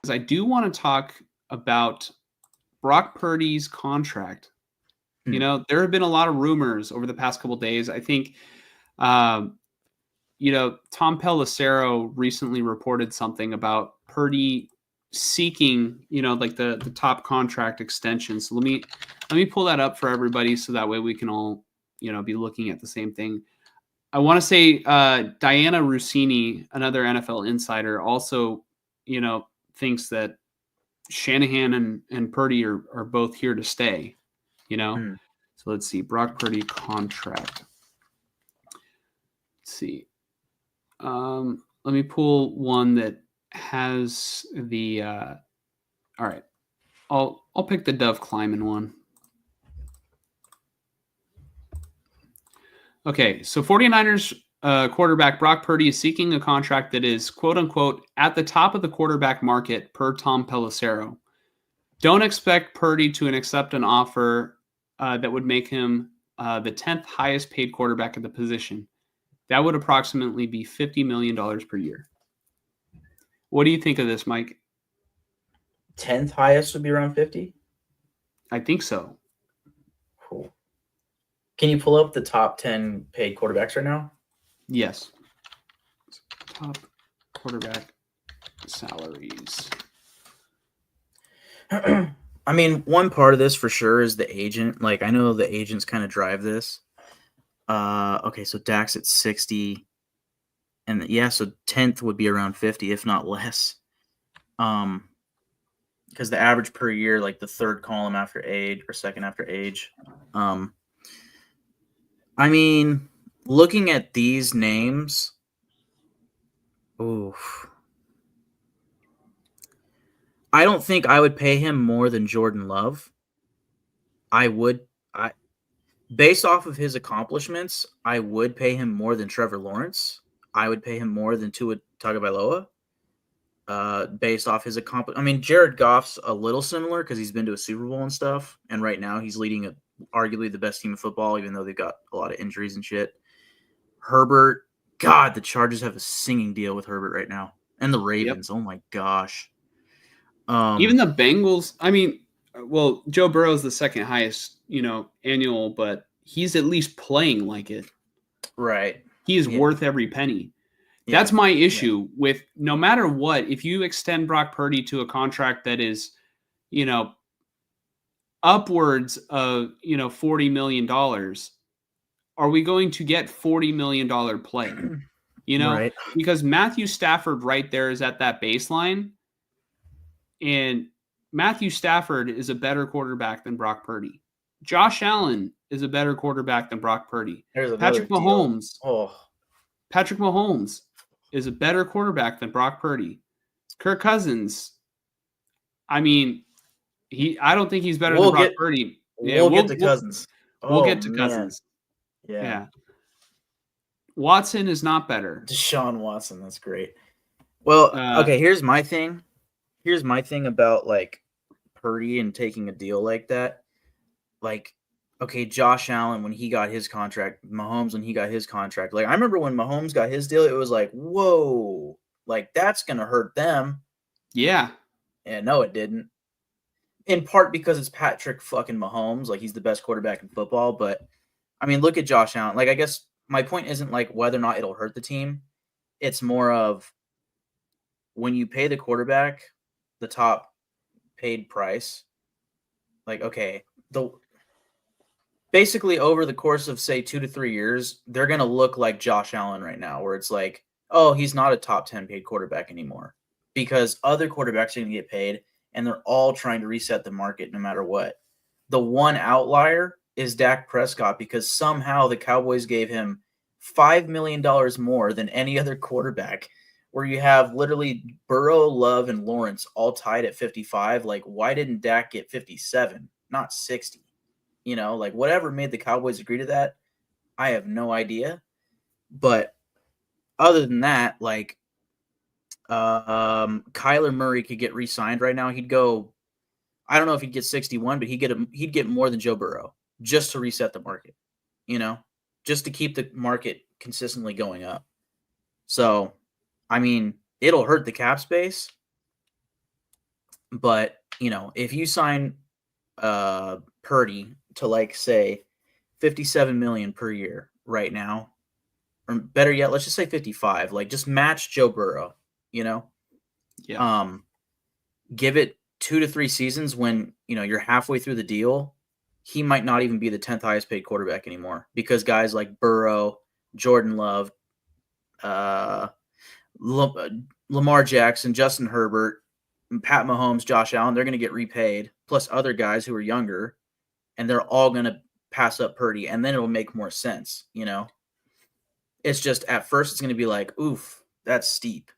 because I do want to talk about Brock Purdy's contract. You know, there have been a lot of rumors over the past couple of days. I think, Tom Pelissero recently reported something about Purdy seeking, like the top contract extension. So let me pull that up for everybody so that way we can all, be looking at the same thing. I want to say Diana Rossini, another NFL insider, also, thinks that Shanahan and Purdy are both here to stay, So let's see. Brock Purdy contract. Let's see. Let me pull one that has the all right. I'll pick the Dove Kleiman one. Okay, so 49ers quarterback Brock Purdy is seeking a contract that is quote unquote at the top of the quarterback market per Tom Pelissero. Don't expect Purdy to accept an offer that would make him the 10th highest paid quarterback at the position. That would approximately be $50 million per year. What do you think of this, Mike? 10th highest would be around 50? I think so. Cool. Can you pull up the top 10 paid quarterbacks right now? Yes. Top quarterback salaries. I mean, one part of this for sure is the agent. Like, I know the agents kind of drive this. Okay, so Dak's at 60. And so 10th would be around 50, if not less. Because the average per year, like the third column after age or second after age. I mean, looking at these names, I don't think I would pay him more than Jordan Love. Based off of his accomplishments, I would pay him more than Trevor Lawrence. I would pay him more than Tua Tagovailoa. Based off his accomplishment, I mean, Jared Goff's a little similar because he's been to a Super Bowl and stuff, and right now he's leading arguably the best team in football, even though they've got a lot of injuries and shit. Herbert, God, the Chargers have a singing deal with Herbert right now, and the Ravens. Yep. Oh my gosh. Even the Bengals. I mean, well, Joe Burrow is the second highest, annual, but he's at least playing like it. Right. He is worth every penny. Yeah. That's my issue with no matter what, if you extend Brock Purdy to a contract that is, upwards of, $40 million, are we going to get $40 million play? Right. Because Matthew Stafford right there is at that baseline. And Matthew Stafford is a better quarterback than Brock Purdy. Josh Allen is a better quarterback than Brock Purdy. Patrick Mahomes. Patrick Mahomes is a better quarterback than Brock Purdy. Kirk Cousins. I mean, I don't think he's better than Brock Purdy. Yeah, we'll get to Cousins. We'll get to Cousins. Yeah. Watson is not better. Deshaun Watson, that's great. Well, okay, here's my thing. Here's my thing about like Purdy and taking a deal like that. Like, okay, Josh Allen when he got his contract, Mahomes when he got his contract. Like, I remember when Mahomes got his deal, it was like, whoa, like that's gonna hurt them. Yeah. And no, it didn't. In part because it's Patrick fucking Mahomes, like he's the best quarterback in football. But I mean, look at Josh Allen. Like, I guess my point isn't like whether or not it'll hurt the team. It's more of when you pay the quarterback the top paid price, like, okay, basically over the course of say 2 to 3 years, they're going to look like Josh Allen right now, where it's like, oh, he's not a top 10 paid quarterback anymore because other quarterbacks are going to get paid and they're all trying to reset the market no matter what. The one outlier is Dak Prescott because somehow the Cowboys gave him $5 million more than any other quarterback, where you have literally Burrow, Love, and Lawrence all tied at 55. Like, why didn't Dak get 57, not 60? Like whatever made the Cowboys agree to that, I have no idea. But other than that, like Kyler Murray could get re-signed right now. He'd go, I don't know if he'd get 61, but he'd get more than Joe Burrow just to reset the market, just to keep the market consistently going up. So, I mean, it'll hurt the cap space, But, if you sign Purdy to like say 57 million per year right now, or better yet, let's just say 55, like just match Joe Burrow, you know? Yeah. Um, give it 2 to 3 seasons when, you're halfway through the deal, he might not even be the 10th highest paid quarterback anymore because guys like Burrow, Jordan Love, uh, Lamar Jackson, Justin Herbert, Pat Mahomes, Josh Allen, they're going to get repaid, plus other guys who are younger, and they're all going to pass up Purdy, and then it'll make more sense, It's just at first it's going to be like, oof, that's steep,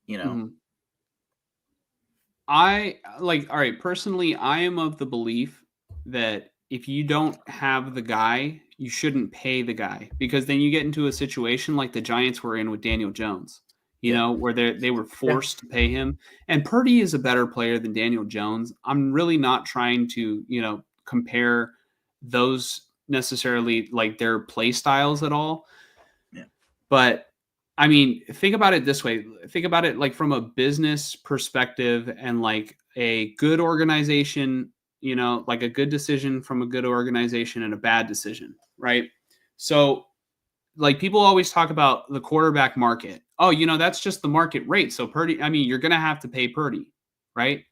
Mhm. All right, personally, I am of the belief that if you don't have the guy, you shouldn't pay the guy because then you get into a situation like the Giants were in with Daniel Jones, Yeah. where they were forced to pay him. And Purdy is a better player than Daniel Jones. I'm really not trying to, compare those necessarily like their play styles at all. Yeah. But I mean, think about it this way. Think about it like from a business perspective and like a good organization, like a good decision from a good organization and a bad decision, right? So, like people always talk about the quarterback market. Oh, that's just the market rate. So Purdy, I mean, you're going to have to pay Purdy, right?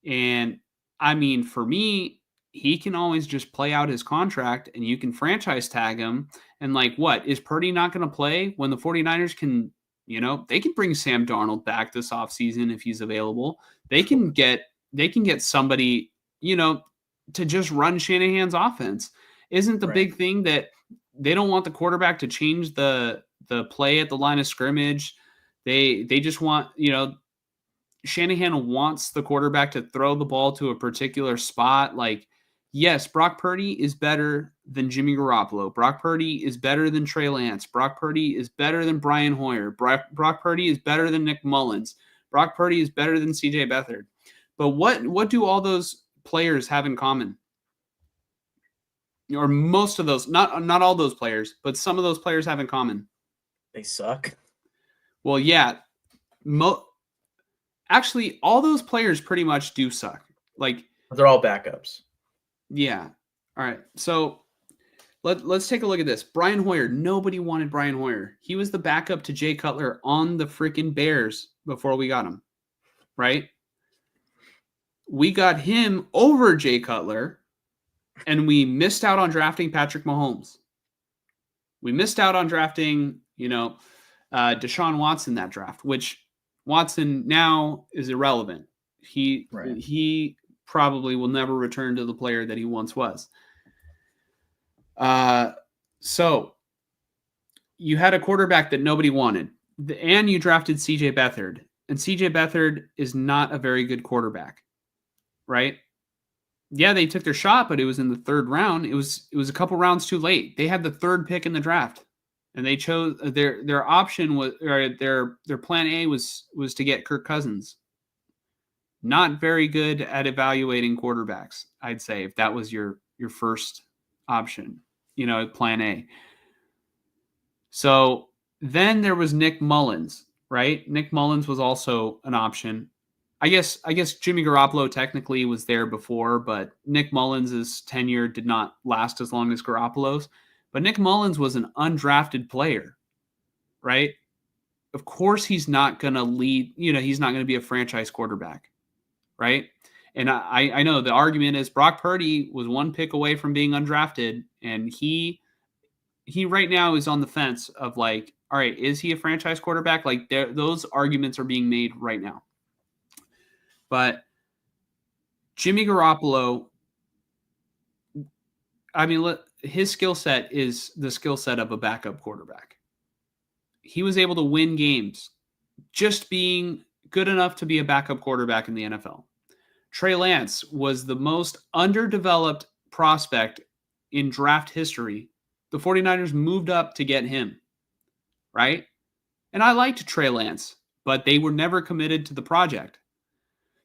And I mean, for me, he can always just play out his contract and you can franchise tag him. And like, what is Purdy not going to play when the 49ers can, they can bring Sam Darnold back this offseason if he's available. They can get somebody, to just run Shanahan's offense. Isn't the Right. big thing that they don't want the quarterback to change the play at the line of scrimmage? They just want, Shanahan wants the quarterback to throw the ball to a particular spot. Like, yes, Brock Purdy is better than Jimmy Garoppolo. Brock Purdy is better than Trey Lance. Brock Purdy is better than Brian Hoyer. Brock Purdy is better than Nick Mullins. Brock Purdy is better than CJ Beathard. But what do all those players have in common? Or most of those, not all those players, but some of those players have in common. They suck. Well, yeah. Actually, all those players pretty much do suck. Like, They're all backups. yeah. All right. So let's take a look at this. Brian Hoyer. Nobody wanted Brian Hoyer. He was the backup to Jay Cutler on the freaking Bears before we got him. Right? We got him over Jay Cutler, and we missed out on drafting Patrick Mahomes. We missed out on drafting, Deshaun Watson that draft, which Watson now is irrelevant. He probably will never return to the player that he once was. So you had a quarterback that nobody wanted, and you drafted CJ Beathard, and CJ Beathard is not a very good quarterback, right? Yeah, they took their shot, but it was in the third round. It was a couple rounds too late. They had the third pick in the draft, and they chose their option was, or their plan A was to get Kirk Cousins. Not very good at evaluating quarterbacks, I'd say, if that was your first option, plan A. So then there was Nick Mullins, right? Nick Mullins was also an option. I guess Jimmy Garoppolo technically was there before, but Nick Mullins' tenure did not last as long as Garoppolo's. But Nick Mullins was an undrafted player, right? Of course he's not going to lead, he's not going to be a franchise quarterback, right? And I know the argument is Brock Purdy was one pick away from being undrafted, and he right now is on the fence of like, all right, is he a franchise quarterback? Like those arguments are being made right now. But Jimmy Garoppolo, I mean, his skill set is the skill set of a backup quarterback. He was able to win games just being good enough to be a backup quarterback in the NFL. Trey Lance was the most underdeveloped prospect in draft history. The 49ers moved up to get him, right? And I liked Trey Lance, but they were never committed to the project.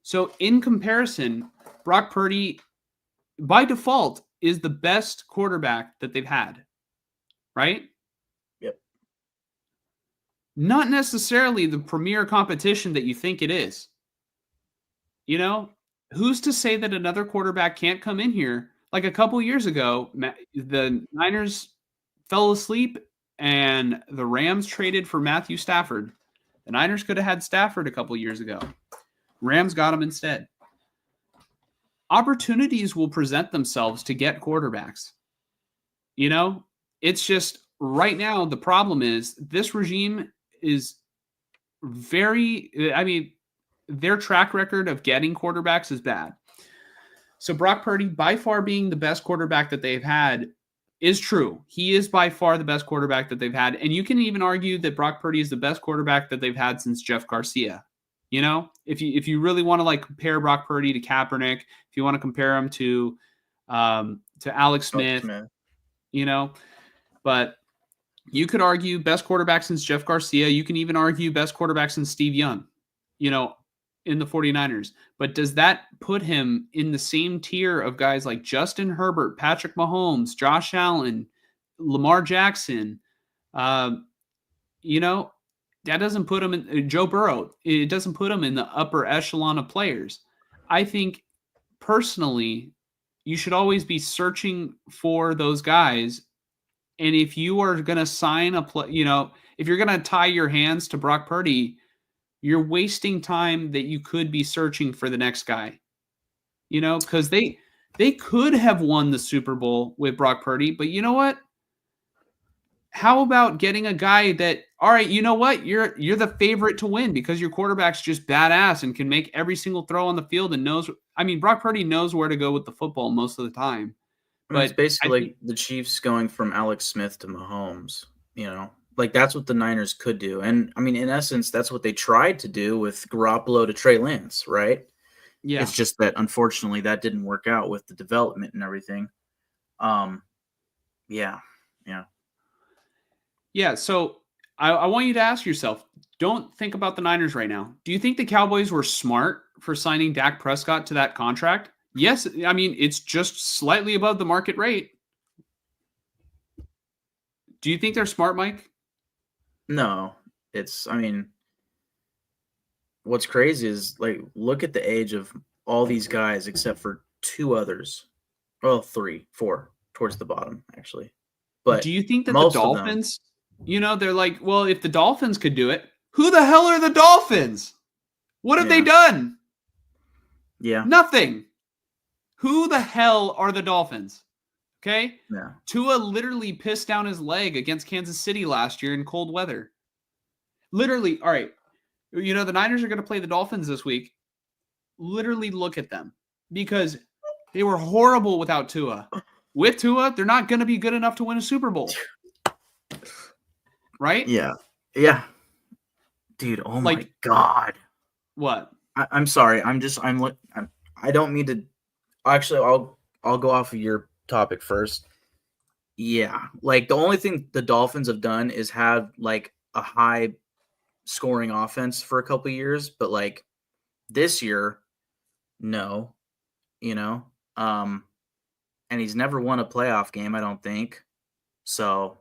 So in comparison, Brock Purdy, by default, is the best quarterback that they've had, right? Yep. Not necessarily the premier competition that you think it is. You know, who's to say that another quarterback can't come in here? Like a couple years ago, the Niners fell asleep and the Rams traded for Matthew Stafford. The Niners could have had Stafford a couple years ago. Rams got him instead. Opportunities will present themselves to get quarterbacks. You know, it's just right now the problem is this regime is their track record of getting quarterbacks is bad. So Brock Purdy, by far being the best quarterback that they've had, is true. He is by far the best quarterback that they've had. And you can even argue that Brock Purdy is the best quarterback that they've had since Jeff Garcia. You know, if you really want to like compare Brock Purdy to Kaepernick, if you want to compare him to Alex Smith, you know, but you could argue best quarterback since Jeff Garcia. You can even argue best quarterback since Steve Young, you know, in the 49ers. But does that put him in the same tier of guys like Justin Herbert, Patrick Mahomes, Josh Allen, Lamar Jackson? You know, that doesn't put him in Joe Burrow. It doesn't put him in the upper echelon of players. I think personally, you should always be searching for those guys. And if you are going to sign if you're going to tie your hands to Brock Purdy, you're wasting time that you could be searching for the next guy. You know, because they could have won the Super Bowl with Brock Purdy, but you know what? How about getting a guy that, all right, you know what? You're the favorite to win because your quarterback's just badass and can make every single throw on the field and knows. I mean, Brock Purdy knows where to go with the football most of the time. But it's basically like the Chiefs going from Alex Smith to Mahomes, you know, like that's what the Niners could do. And I mean, in essence, that's what they tried to do with Garoppolo to Trey Lance, right? Yeah. It's just that unfortunately that didn't work out with the development and everything. Yeah. So I want you to ask yourself, don't think about the Niners right now. Do you think the Cowboys were smart for signing Dak Prescott to that contract? Yes, I mean, it's just slightly above the market rate. Do you think they're smart, Mike? No, what's crazy is, like, look at the age of all these guys except for two others. Well, 3, 4 towards the bottom, actually. But do you think that the Dolphins, they're like, well, if the Dolphins could do it, who the hell are the Dolphins? What have they done? Yeah. Nothing. Who the hell are the Dolphins? Okay? Yeah. Tua literally pissed down his leg against Kansas City last year in cold weather. Literally, all right. The Niners are going to play the Dolphins this week. Literally look at them because they were horrible without Tua. With Tua, they're not going to be good enough to win a Super Bowl. Right? Yeah. Yeah. Dude, oh my God. What? I'm sorry. I don't mean to. Actually, I'll go off of your topic first. Yeah, like the only thing the Dolphins have done is have like a high scoring offense for a couple of years, but like this year, no, and he's never won a playoff game, I don't think. So,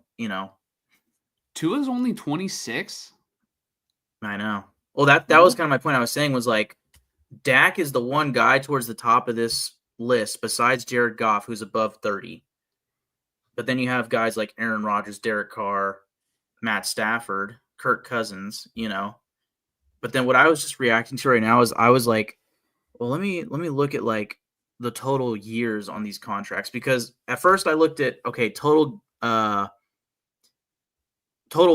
Tua's only 26. I know. Well, that was kind of my point. I was saying was like Dak is the one guy towards the top of this list besides Jared Goff who's above 30. But then you have guys like Aaron Rodgers, Derek Carr, Matt Stafford, Kirk Cousins, But then what I was just reacting to right now is I was like, well, let me look at like the total years on these contracts, because at first I looked at total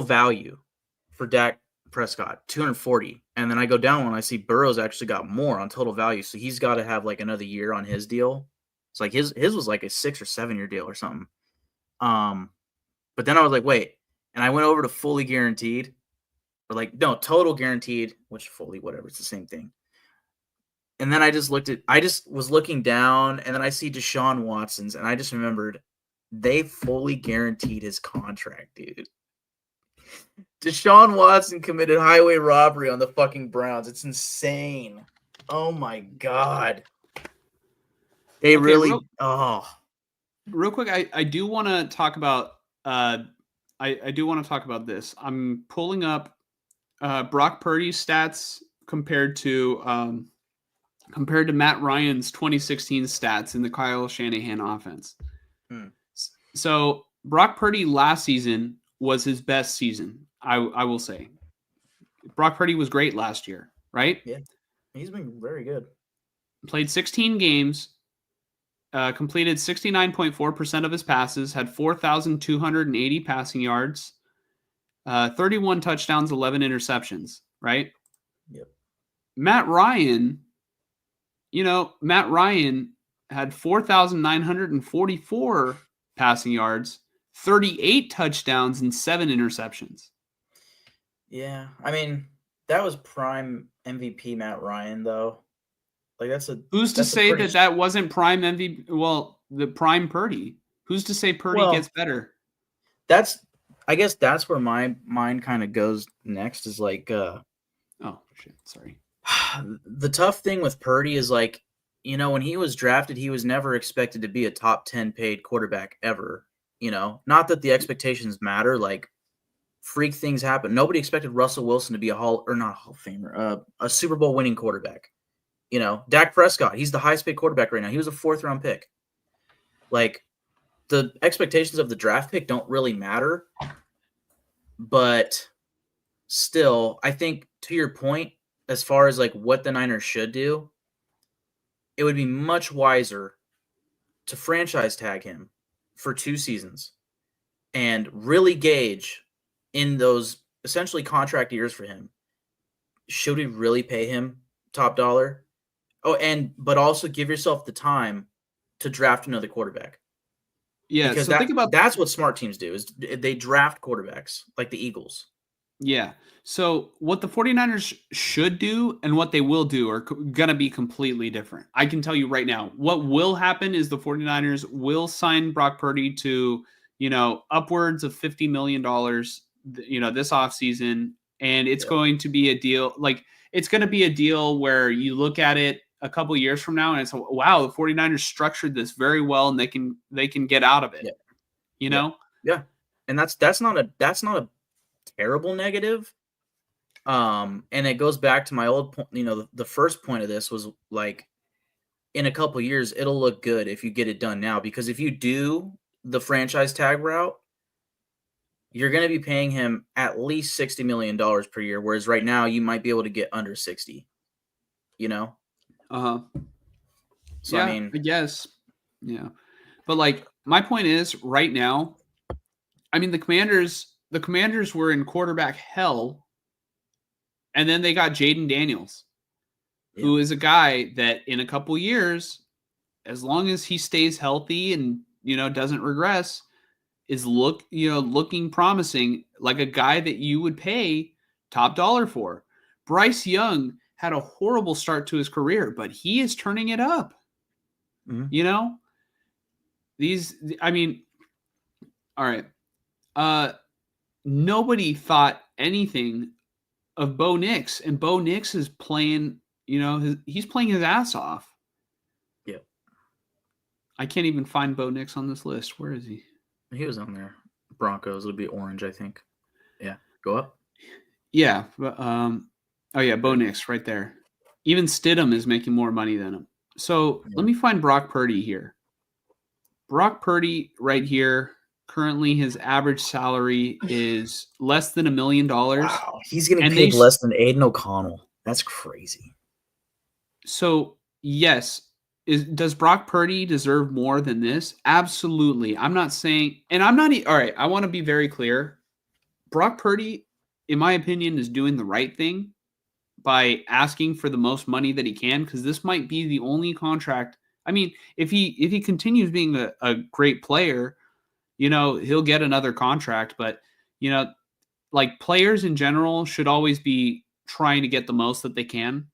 value for Dak Prescott, 240. And then I go down when I see Burrow's actually got more on total value. So he's got to have like another year on his deal. It's like his was like a 6 or 7 year deal or something. But then I was like, wait, and I went over to fully guaranteed, or like, no, total guaranteed, which fully, whatever, it's the same thing. And then I just was looking down, and then I see Deshaun Watson's, and I just remembered they fully guaranteed his contract, dude. Deshaun Watson committed highway robbery on the fucking Browns. It's insane. Oh my God. They really. Real quick, I do want to talk about. I do want to talk about this. I'm pulling up Brock Purdy's stats compared to compared to Matt Ryan's 2016 stats in the Kyle Shanahan offense. So Brock Purdy last season was his best season, I will say. Brock Purdy was great last year, right? Yeah, he's been very good. Played 16 games, completed 69.4% of his passes, had 4,280 passing yards, 31 touchdowns, 11 interceptions, right? Yep. Matt Ryan had 4,944 passing yards, 38 touchdowns, and 7 interceptions. Yeah, I mean, that was prime MVP Matt Ryan, though. Like Who's to say that wasn't prime MVP? Well, the prime Purdy. Who's to say Purdy gets better? I guess that's where my mind kind of goes next. Is like, oh shit, sorry. The tough thing with Purdy is like, when he was drafted, he was never expected to be a top 10 paid quarterback ever. Not that the expectations matter. Like, freak things happen. Nobody expected Russell Wilson to be not Hall of Famer, a Super Bowl winning quarterback. Dak Prescott, he's the highest paid quarterback right now. He was a 4th round pick. Like, the expectations of the draft pick don't really matter. But still, I think to your point, as far as like what the Niners should do, it would be much wiser to franchise tag him for 2 seasons and really gauge in those essentially contract years for him. Should we really pay him top dollar? Oh, but also give yourself the time to draft another quarterback. Yeah, because that's what smart teams do, is they draft quarterbacks like the Eagles. Yeah. So what the 49ers should do and what they will do are going to be completely different. I can tell you right now, what will happen is the 49ers will sign Brock Purdy to, upwards of $50 million, this offseason. And it's going to be a deal. Like, it's going to be a deal where you look at it a couple years from now and it's, wow, the 49ers structured this very well and they can get out of it. Yeah. Yeah. And that's not a terrible negative. And it goes back to my old point. The first point of this was like, in a couple years, it'll look good if you get it done now, because if you do the franchise tag route, you're going to be paying him at least $60 million per year. Whereas right now you might be able to get under 60, So, yeah, I guess. Yeah. But like, my point is right now, I mean, the Commanders were in quarterback hell. And then they got Jaden Daniels, who is a guy that in a couple years, as long as he stays healthy and, doesn't regress, is looking promising, like a guy that you would pay top dollar for. Bryce Young had a horrible start to his career, but he is turning it up. Mm-hmm. All right. Nobody thought anything of Bo Nix, and Bo Nix is playing, he's playing his ass off. Yeah. I can't even find Bo Nix on this list. Where is he? He was on there. Broncos. It'll be orange, I think. Yeah. Go up. Yeah. But, Bo Nix right there. Even Stidham is making more money than him. So let me find Brock Purdy here. Brock Purdy right here. Currently, his average salary is less than $1 million. Wow, he's getting paid less than Aiden O'Connell. That's crazy. So, yes, does Brock Purdy deserve more than this? Absolutely. I'm not saying, and I'm not. All right, I want to be very clear. Brock Purdy, in my opinion, is doing the right thing by asking for the most money that he can, because this might be the only contract. I mean, if he continues being a great player, he'll get another contract, but, like, players in general should always be trying to get the most that they can.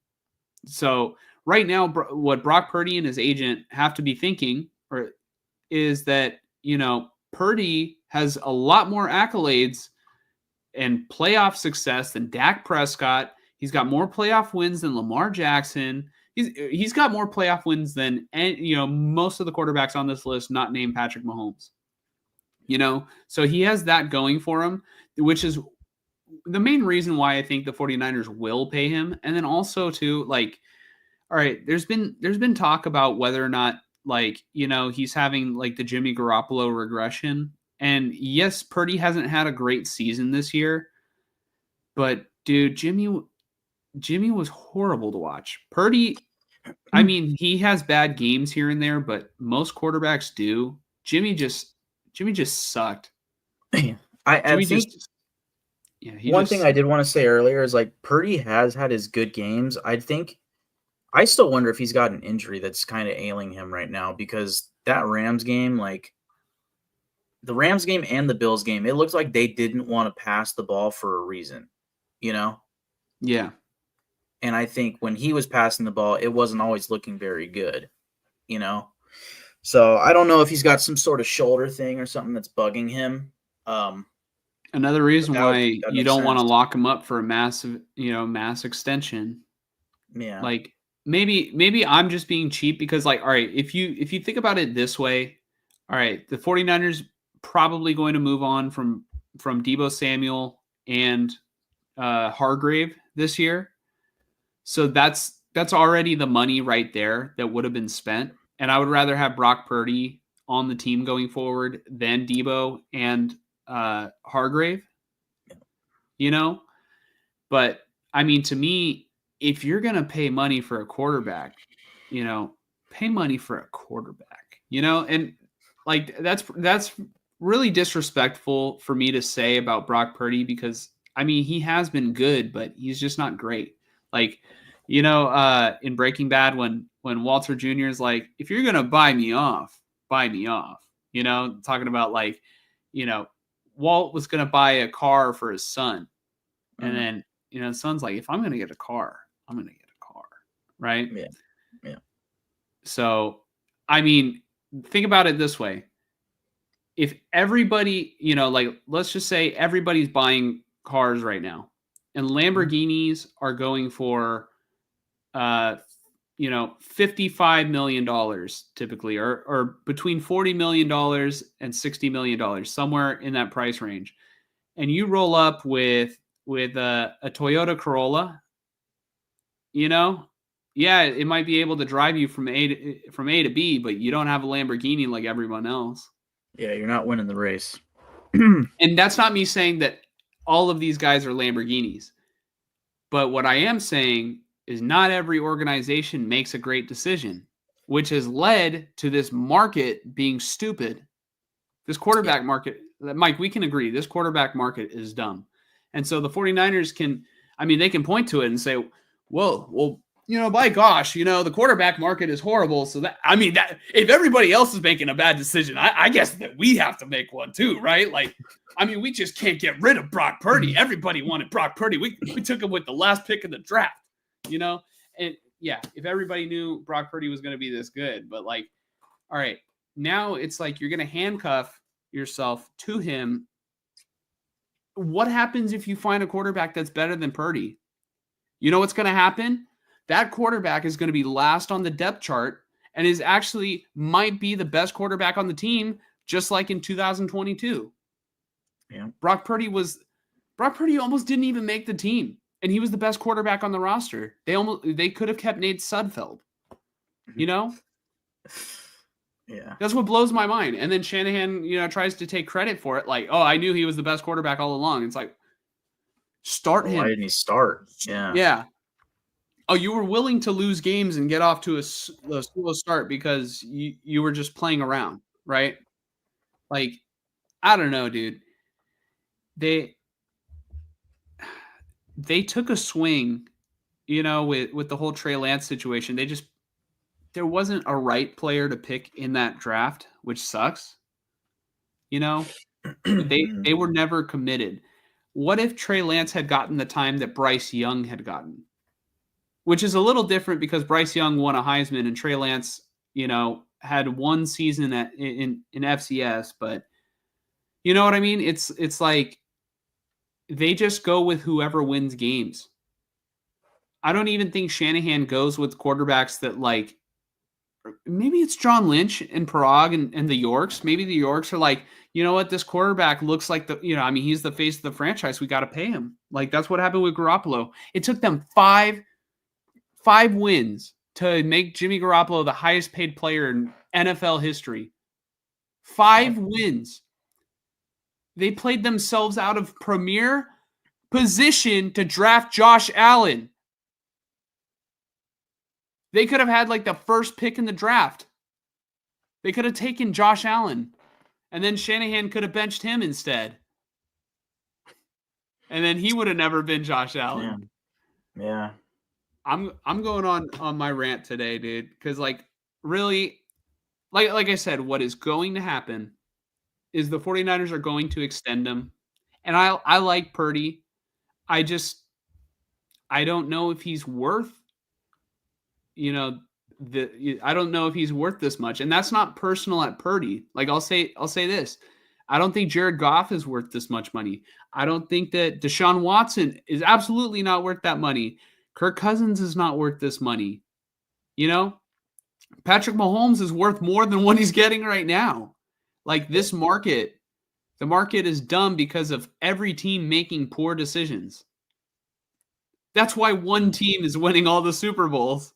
So right now, what Brock Purdy and his agent have to be thinking is that, Purdy has a lot more accolades and playoff success than Dak Prescott. He's got more playoff wins than Lamar Jackson. He's got more playoff wins than, most of the quarterbacks on this list, not named Patrick Mahomes. So he has that going for him, which is the main reason why I think the 49ers will pay him. And then also, too, like, all right, there's been talk about whether or not, like, he's having like the Jimmy Garoppolo regression. And yes, Purdy hasn't had a great season this year, but dude, Jimmy was horrible to watch. Purdy, I mean, he has bad games here and there, but most quarterbacks do. Jimmy just sucked. I Jimmy think just one thing I did want to say earlier is like Purdy has had his good games. I still wonder if he's got an injury that's kind of ailing him right now, because that Rams game, like the Rams game and the Bills game, it looks like they didn't want to pass the ball for a reason, you know? Yeah. And I think when he was passing the ball, it wasn't always looking very good, you know? So I don't know if he's got some sort of shoulder thing or something that's bugging him. Another reason why that you makes don't want to sense. lock him up for a mass extension. Yeah. Like maybe I'm just being cheap because, like, all right, if you think about it this way, all right, the 49ers probably going to move on from Deebo Samuel and Hargrave this year. So that's already the money right there that would have been spent. And I would rather have Brock Purdy on the team going forward than Deebo and Hargrave, But I mean, to me, if you're going to pay money for a quarterback, pay money for a quarterback, and like that's really disrespectful for me to say about Brock Purdy, because I mean, he has been good, but he's just not great. Like, in Breaking Bad, when Walter Jr. is like, if you're going to buy me off, talking about, like, Walt was going to buy a car for his son. And then, the son's like, if I'm going to get a car, I'm going to get a car. Right. Yeah. Yeah. So, I mean, think about it this way. If everybody, like, let's just say everybody's buying cars right now, and Lamborghinis are going for, $55 million typically, or between $40 million and $60 million, somewhere in that price range. And you roll up with a Toyota Corolla, it might be able to drive you from A to B, but you don't have a Lamborghini like everyone else. Yeah, you're not winning the race. And that's not me saying that all of these guys are Lamborghinis. But what I am saying is not every organization makes a great decision, which has led to this market being stupid. This quarterback market, Mike, we can agree, this quarterback market is dumb. And so the 49ers they can point to it and say, well, by gosh, the quarterback market is horrible. So that if everybody else is making a bad decision, I guess that we have to make one too, right? Like, we just can't get rid of Brock Purdy. Everybody wanted Brock Purdy. We took him with the last pick of the draft, And yeah, if everybody knew Brock Purdy was going to be this good, but like, all right, now it's like you're going to handcuff yourself to him. What happens if you find a quarterback that's better than Purdy? You know what's going to happen? That quarterback is going to be last on the depth chart and might be the best quarterback on the team, just like in 2022. Yeah. Brock Purdy almost didn't even make the team, and he was the best quarterback on the roster. They could have kept Nate Sudfeld. Yeah. That's what blows my mind. And then Shanahan, tries to take credit for it. Like, oh, I knew he was the best quarterback all along. It's like, start him. Why didn't he start? Yeah. Yeah. Oh, you were willing to lose games and get off to a slow start because you were just playing around, right? Like, I don't know, dude. They took a swing, with the whole Trey Lance situation. There wasn't a right player to pick in that draft, which sucks. They were never committed. What if Trey Lance had gotten the time that Bryce Young had gotten? Which is a little different because Bryce Young won a Heisman and Trey Lance, had one season in FCS, but you know what I mean? It's like they just go with whoever wins games. I don't even think Shanahan goes with quarterbacks that, like, maybe it's John Lynch and Parag and the Yorks. Maybe the Yorks are like, you know what? This quarterback looks like he's the face of the franchise. We got to pay him. Like, that's what happened with Garoppolo. It took them five wins to make Jimmy Garoppolo the highest paid player in NFL history. 5 wins. They played themselves out of premier position to draft Josh Allen. They could have had like the first pick in the draft. They could have taken Josh Allen. And then Shanahan could have benched him instead. And then he would have never been Josh Allen. Yeah. I'm going on my rant today, dude, because like really, like I said, what is going to happen is the 49ers are going to extend him. And I like Purdy. I don't know if he's worth, I don't know if he's worth this much. And that's not personal at Purdy. Like I'll say this. I don't think Jared Goff is worth this much money. I don't think that Deshaun Watson is absolutely not worth that money. Kirk Cousins is not worth this money. Patrick Mahomes is worth more than what he's getting right now. Like this market, the market is dumb because of every team making poor decisions. That's why one team is winning all the Super Bowls.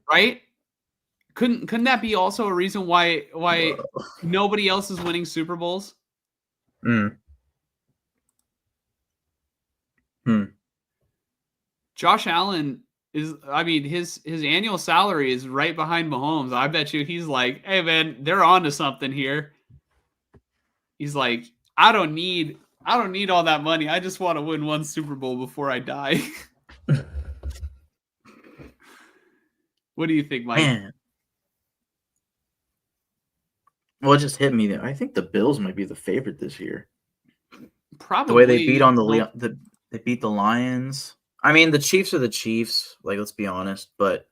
Right? Couldn't that be also a reason why nobody else is winning Super Bowls? Josh Allen his annual salary is right behind Mahomes. I bet you he's like, hey man, they're on to something here. He's like, I don't need all that money. I just want to win one Super Bowl before I die. What do you think, Mike? Man. Well, it just hit me that I think the Bills might be the favorite this year. Probably the way they beat on they beat the Lions. I mean, the Chiefs are the Chiefs. Like, let's be honest. But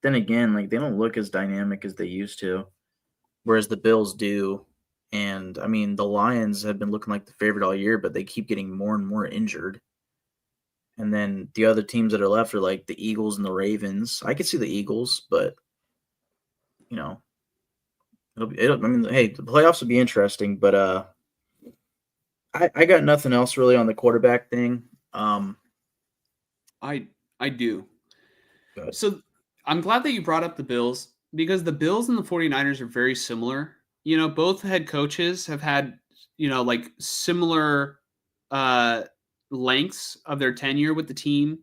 then again, like they don't look as dynamic as they used to, whereas the Bills do. And I mean, the Lions have been looking like the favorite all year, but they keep getting more and more injured. And then the other teams that are left are like the Eagles and the Ravens. I could see the Eagles, but I mean, hey, the playoffs would be interesting, but I got nothing else really on the quarterback thing. I do. So I'm glad that you brought up the Bills because the Bills and the 49ers are very similar. Both head coaches have had, like similar lengths of their tenure with the team.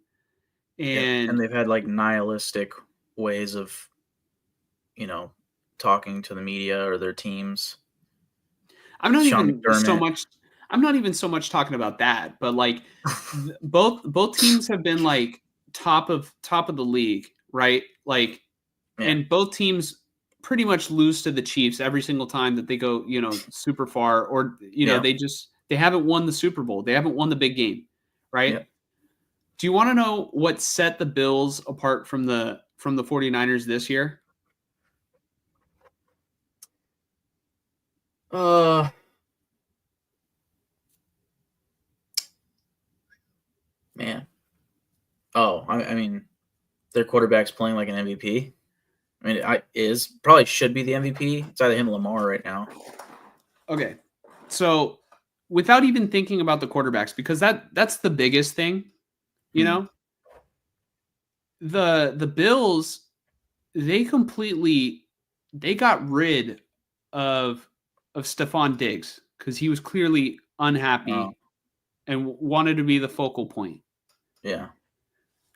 And they've had like nihilistic ways of, talking to the media or their teams. I'm not even so much talking about that, but like both teams have been like top of the league, right? Like, and both teams pretty much lose to the Chiefs every single time that they go, super far, or they haven't won the Super Bowl, they haven't won the big game, right? Yeah. Do you want to know what set the Bills apart from the 49ers this year? Man. Oh, I mean, their quarterback's playing like an MVP. I mean, probably should be the MVP. It's either him or Lamar right now. Okay, so without even thinking about the quarterbacks, because that's the biggest thing, the Bills, they got rid of Stephon Diggs because he was clearly unhappy and wanted to be the focal point. Yeah.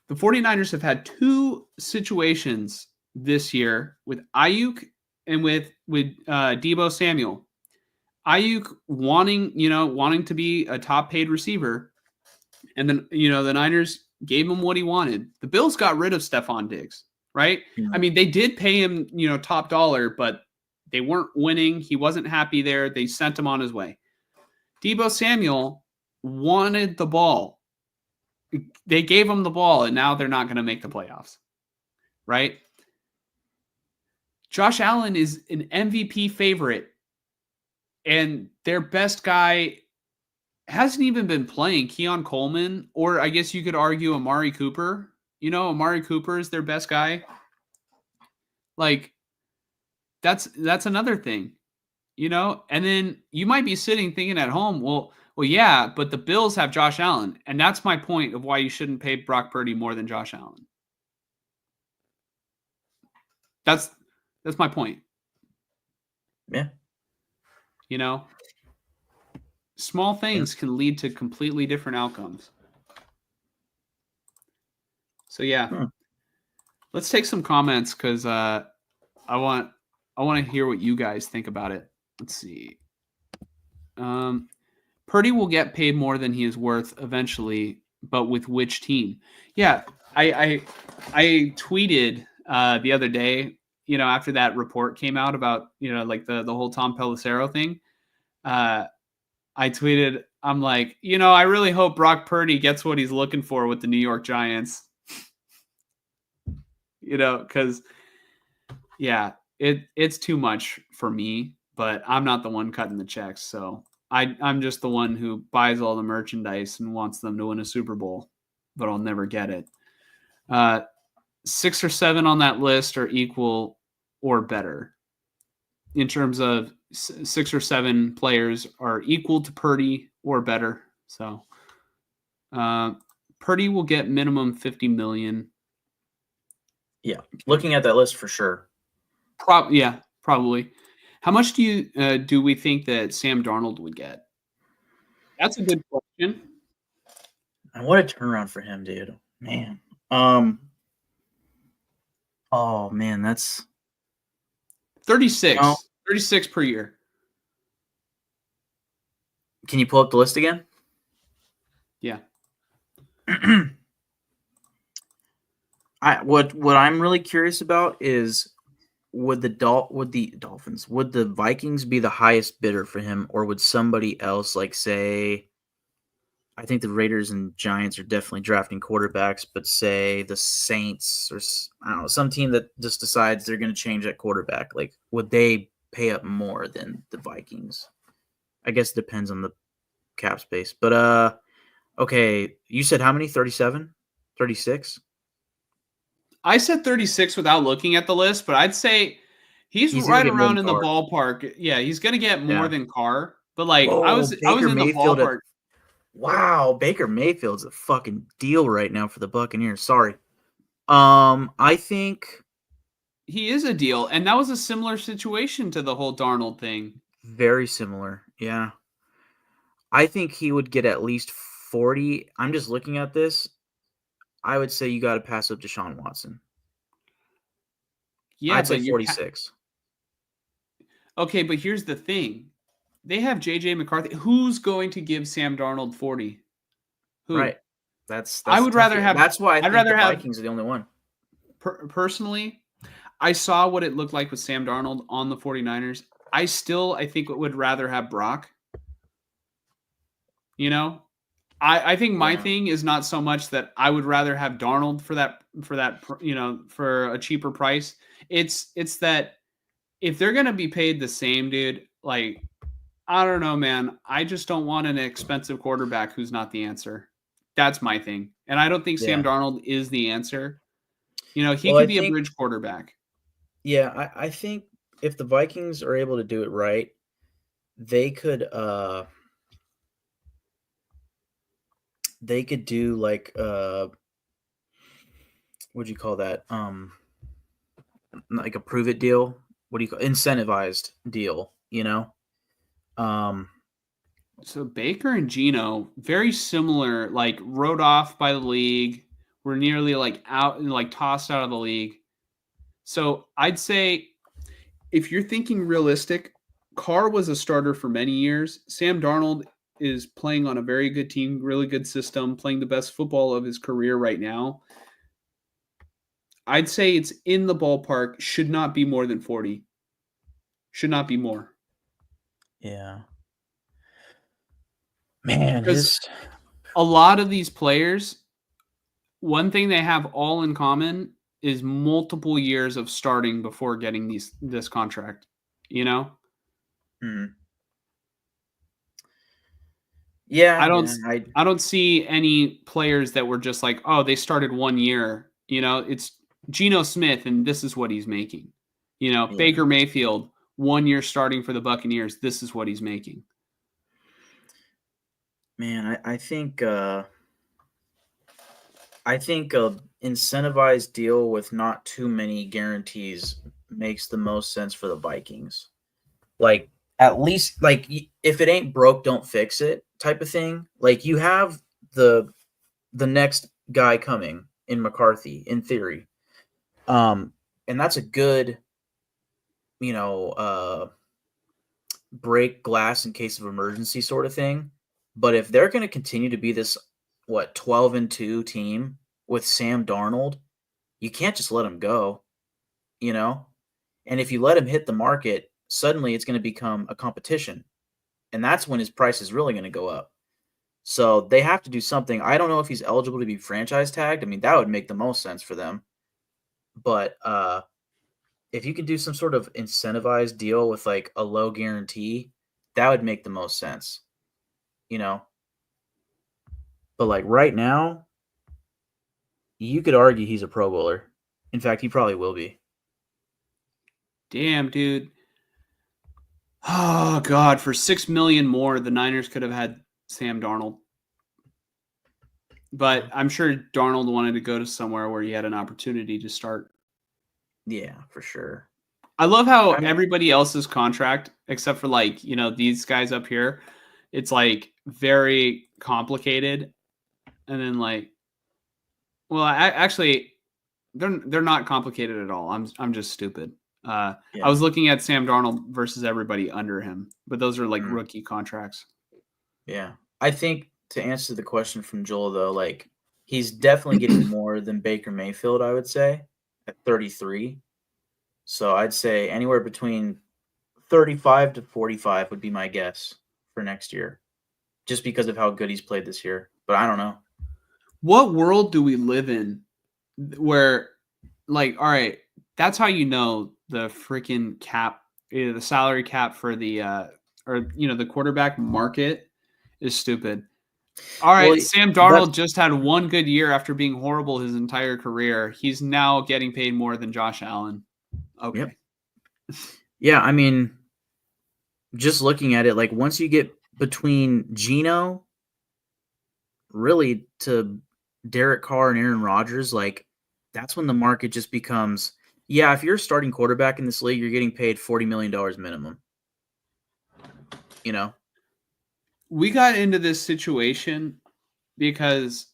The 49ers have had 2 situations this year with Ayuk and with Deebo Samuel. Ayuk wanting to be a top paid receiver, and then the Niners gave him what he wanted. The Bills got rid of Stephon Diggs, right? Mm-hmm. I mean, they did pay him top dollar, but they weren't winning. He wasn't happy there. They sent him on his way. Deebo Samuel wanted the ball. They gave him the ball, and now they're not going to make the playoffs, right? Josh Allen is an MVP favorite, and their best guy hasn't even been playing. Keon Coleman, or I guess you could argue Amari Cooper. Amari Cooper is their best guy. Like, that's another thing. You know, and then you might be sitting thinking at home, well, yeah, but the Bills have Josh Allen, and that's my point of why you shouldn't pay Brock Purdy more than Josh Allen. That's my point. Yeah. You know, small things can lead to completely different outcomes. So yeah, let's take some comments because I want to hear what you guys think about it. Let's see. Purdy will get paid more than he is worth eventually, but with which team? Yeah, I tweeted the other day, you know, after that report came out about, you know, like the whole Tom Pelissero thing. I tweeted, I'm like, you know, I really hope Brock Purdy gets what he's looking for with the New York Giants. You know, because yeah, it's too much for me, but I'm not the one cutting the checks, so I'm just the one who buys all the merchandise and wants them to win a Super Bowl, but I'll never get it. 6 or 7 on that list are equal or better. In terms of 6 or 7 players are equal to Purdy or better. So Purdy will get minimum $50 million. Yeah, looking at that list for sure. Probably. How much do we think that Sam Darnold would get? That's a good question. And what a turnaround for him, dude. Man. Oh man, that's 36. No. 36 per year. Can you pull up the list again? Yeah. What I'm really curious about is would the Dolphins, would the Vikings be the highest bidder for him, or would somebody else, like say, I think the Raiders and Giants are definitely drafting quarterbacks, but say the Saints or I don't know, some team that just decides they're going to change that quarterback, like would they pay up more than the Vikings? I guess it depends on the cap space. But okay, you said how many? 37? 36? I said 36 without looking at the list, but I'd say he's right around in the ballpark. Yeah, he's going to get more than Carr, but like I was in the ballpark. Wow, Baker Mayfield's a fucking deal right now for the Buccaneers. Sorry. I think he is a deal, and that was a similar situation to the whole Darnold thing. Very similar. Yeah. I think he would get at least 40. I'm just looking at this. I would say you got to pass up Deshaun Watson. Yeah, I'd say 46. Okay, but here's the thing. They have J.J. McCarthy. Who's going to give Sam Darnold 40? Who? Right. That's I would rather have. That's why I'd rather the Vikings are the only one. Personally, I saw what it looked like with Sam Darnold on the 49ers. I think would rather have Brock. You know, I think my thing is not so much that I would rather have Darnold for that, you know, for a cheaper price. It's that if they're going to be paid the same, dude, like, I don't know, man. I just don't want an expensive quarterback who's not the answer. That's my thing. And I don't think Sam Darnold is the answer. You know, he could be a bridge quarterback. Yeah, I think if the Vikings are able to do it right, they could do like what'd you call that? Like a prove it deal. What do you call incentivized deal, you know? So Baker and Geno, very similar, like wrote off by the league, were nearly like out and like tossed out of the league. So I'd say if you're thinking realistic, Carr was a starter for many years. Sam Darnold is playing on a very good team, really good system, playing the best football of his career right now. I'd say it's in the ballpark, should not be more than 40. Should not be more. Yeah. Man, because a lot of these players, one thing they have all in common is multiple years of starting before getting this contract, you know? Yeah. I don't see any players that were just like, oh, they started 1 year. You know, it's Geno Smith and this is what he's making. You know, Baker Mayfield 1 year starting for the Buccaneers, this is what he's making. Man, I think a incentivized deal with not too many guarantees makes the most sense for the Vikings. Like, at least, like, if it ain't broke, don't fix it type of thing. Like, you have the next guy coming in McCarthy, in theory. And that's a good, break glass in case of emergency sort of thing. But if they're going to continue to be this 12-2 team with Sam Darnold, you can't just let him go, you know? And if you let him hit the market, suddenly it's going to become a competition. And that's when his price is really going to go up. So they have to do something. I don't know if he's eligible to be franchise tagged. I mean, that would make the most sense for them. But if you could do some sort of incentivized deal with like a low guarantee, that would make the most sense, you know? But like right now, you could argue he's a Pro Bowler. In fact, he probably will be. Damn, dude. Oh God, for $6 million more, the Niners could have had Sam Darnold. But I'm sure Darnold wanted to go to somewhere where he had an opportunity to start. Yeah, for sure. I love how everybody else's contract, except for like, these guys up here, it's like very complicated. And then like, well, actually, they're not complicated at all. I'm just stupid. I was looking at Sam Darnold versus everybody under him, but those are like rookie contracts. Yeah. I think to answer the question from Joel, though, like he's definitely getting more than Baker Mayfield, I would say, at 33. So I'd say anywhere between 35 to 45 would be my guess for next year, just because of how good he's played this year. But I don't know. What world do we live in where, like, all right, that's how you know the freaking cap, the salary cap for the the quarterback market is stupid. All right, Sam Darnold just had one good year after being horrible his entire career. He's now getting paid more than Josh Allen. Okay. Yep. Yeah, I mean, just looking at it, like once you get between Geno, really to Derek Carr and Aaron Rodgers, like that's when the market just becomes, yeah, if you're a starting quarterback in this league, you're getting paid $40 million minimum. We got into this situation because,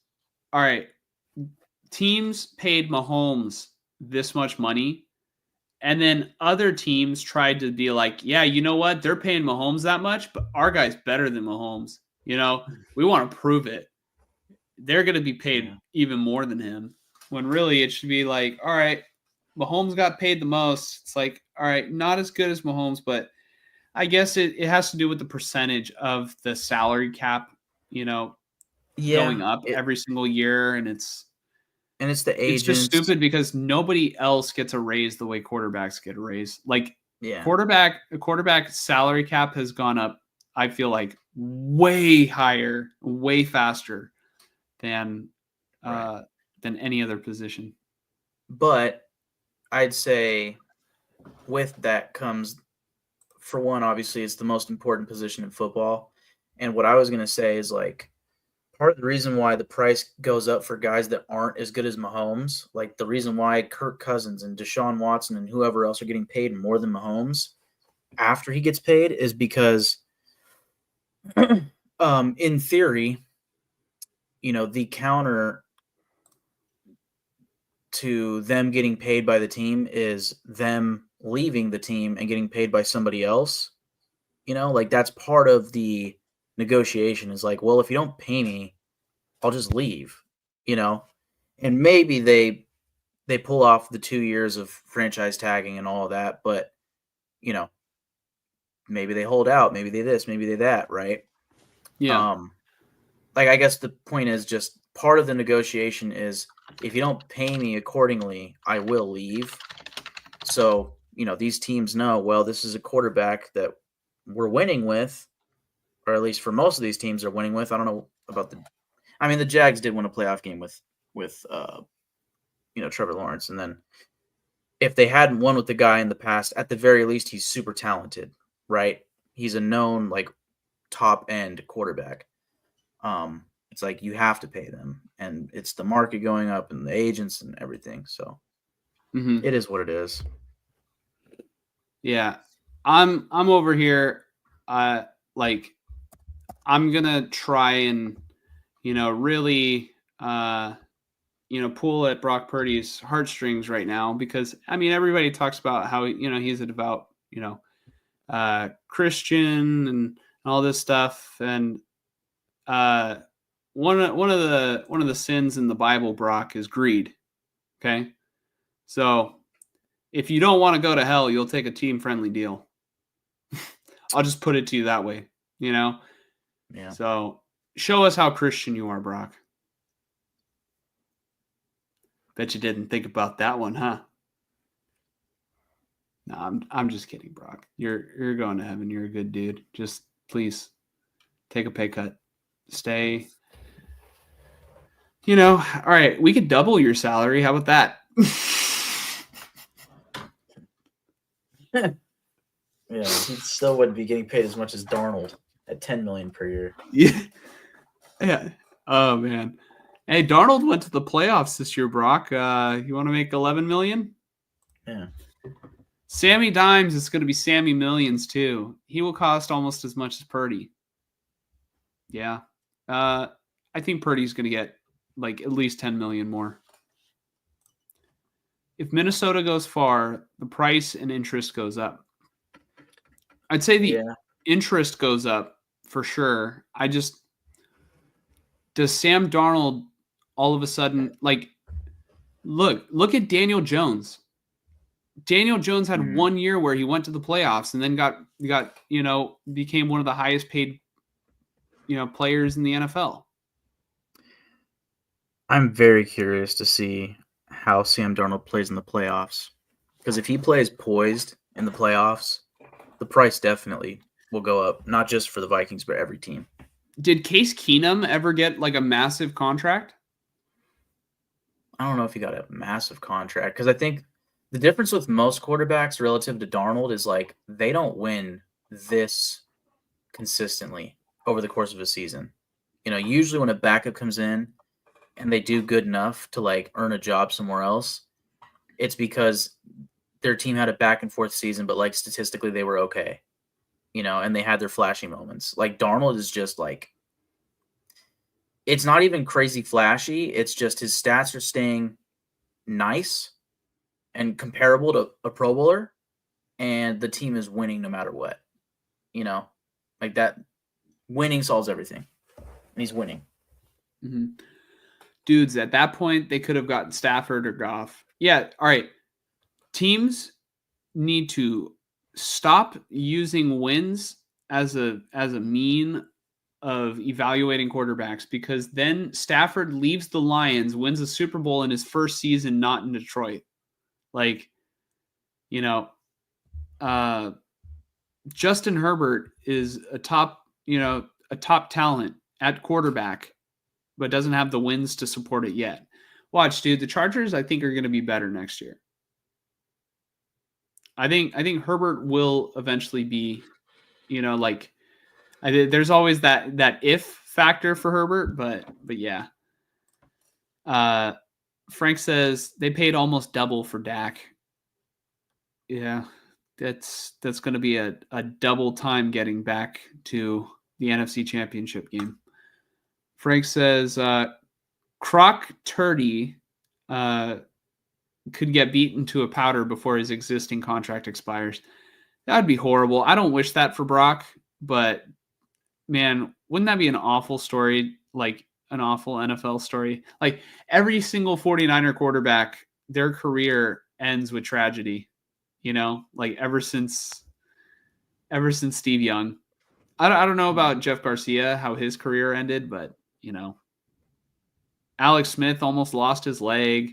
all right, teams paid Mahomes this much money, and then other teams tried to be like, yeah, you know what? They're paying Mahomes that much, but our guy's better than Mahomes. We want to prove it. They're going to be paid even more than him, when really it should be like, all right, Mahomes got paid the most. It's like, all right, not as good as Mahomes, but I guess it has to do with the percentage of the salary cap, going up every single year. And it's the agents. It's just stupid because nobody else gets a raise the way quarterbacks get a raise. Like quarterback salary cap has gone up, I feel like, way higher, way faster than any other position. But I'd say with that comes, for one, obviously it's the most important position in football. And what I was going to say is like part of the reason why the price goes up for guys that aren't as good as Mahomes, like the reason why Kirk Cousins and Deshaun Watson and whoever else are getting paid more than Mahomes after he gets paid, is because in theory, the counter to them getting paid by the team is them leaving the team and getting paid by somebody else. Like that's part of the negotiation, is like, well, if you don't pay me, I'll just leave, and maybe they pull off the 2 years of franchise tagging and all of that, but maybe they hold out, maybe they this, maybe they that, right? Yeah. Like I guess the point is just part of the negotiation is if you don't pay me accordingly, I will leave. So, these teams know, well, this is a quarterback that we're winning with, or at least for most of these teams are winning with. I don't know about the Jags did win a playoff game with Trevor Lawrence, and then if they hadn't won with the guy in the past, at the very least, he's super talented, right? He's a known like top end quarterback. It's like you have to pay them, and it's the market going up and the agents and everything. So it is what it is. Yeah, I'm over here. Like I'm gonna try and really pull at Brock Purdy's heartstrings right now because I mean everybody talks about how he's a devout Christian and all this stuff and one of the sins in the Bible, Brock, is greed. Okay, so if you don't want to go to hell, you'll take a team friendly deal. I'll just put it to you that way, Yeah. So show us how Christian you are, Brock. Bet you didn't think about that one, huh? No, I'm just kidding, Brock. You're going to heaven. You're a good dude. Just please take a pay cut. Stay. All right, we could double your salary. How about that? Yeah, he still wouldn't be getting paid as much as Darnold at $10 million per year. Yeah. Oh man. Hey, Darnold went to the playoffs this year, Brock. You want to make $11 million? Yeah. Sammy Dimes is going to be Sammy Millions too. He will cost almost as much as Purdy. Yeah. I think Purdy's going to get like at least 10 million more. If Minnesota goes far, the price and interest goes up. I'd say the interest goes up for sure. Does Sam Darnold all of a sudden look at Daniel Jones. Daniel Jones had 1 year where he went to the playoffs and then became one of the highest paid players in the NFL. I'm very curious to see how Sam Darnold plays in the playoffs. Because if he plays poised in the playoffs, the price definitely will go up, not just for the Vikings, but every team. Did Case Keenum ever get like a massive contract? I don't know if he got a massive contract because I think the difference with most quarterbacks relative to Darnold is like they don't win this consistently over the course of a season. Usually when a backup comes in and they do good enough to like earn a job somewhere else, it's because their team had a back and forth season, but like statistically they were okay, and they had their flashy moments. Like Darnold is just like, it's not even crazy flashy. It's just his stats are staying nice and comparable to a Pro Bowler, and the team is winning no matter what. Like that winning solves everything, and he's winning. Mm-hmm. Dudes, at that point, they could have gotten Stafford or Goff. Yeah, all right. Teams need to stop using wins as a mean of evaluating quarterbacks because then Stafford leaves the Lions, wins a Super Bowl in his first season, not in Detroit. Justin Herbert is a top talent at quarterback, but doesn't have the wins to support it yet. Watch, dude, the Chargers, I think, are going to be better next year. I think Herbert will eventually be, there's always that if factor for Herbert, but yeah. Frank says they paid almost double for Dak. Yeah, that's going to be a double time getting back to the NFC Championship game. Frank says Brock Purdy could get beaten to a powder before his existing contract expires. That would be horrible. I don't wish that for Brock, but man, wouldn't that be an awful story? Like an awful NFL story? Like every single 49er quarterback, their career ends with tragedy, like ever since Steve Young. I don't know about Jeff Garcia, how his career ended, but Alex Smith almost lost his leg.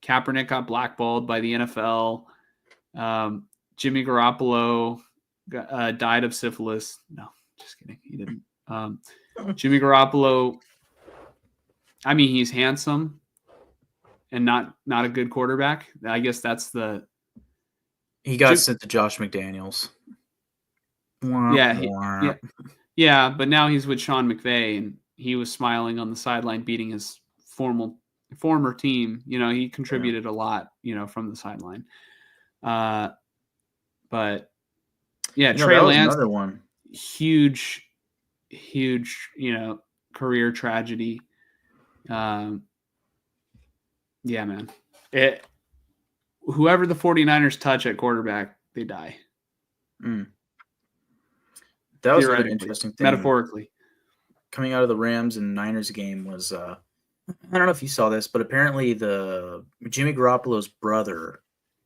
Kaepernick got blackballed by the NFL. Jimmy Garoppolo died of syphilis. No, just kidding. He didn't. Jimmy Garoppolo, he's handsome and not a good quarterback. I guess that's the He got sent to Josh McDaniels. Yeah, yeah, but now he's with Sean McVay, and he was smiling on the sideline, beating his former team. You know, he contributed a lot, you know, from the sideline. But yeah, Trey that was Lance, another one. Huge, you know, career tragedy. Yeah, man. Whoever the 49ers touch at quarterback, they die. That was an interesting thing. Metaphorically. Coming out of the Rams and Niners game was, I don't know if you saw this, but apparently the Jimmy Garoppolo's brother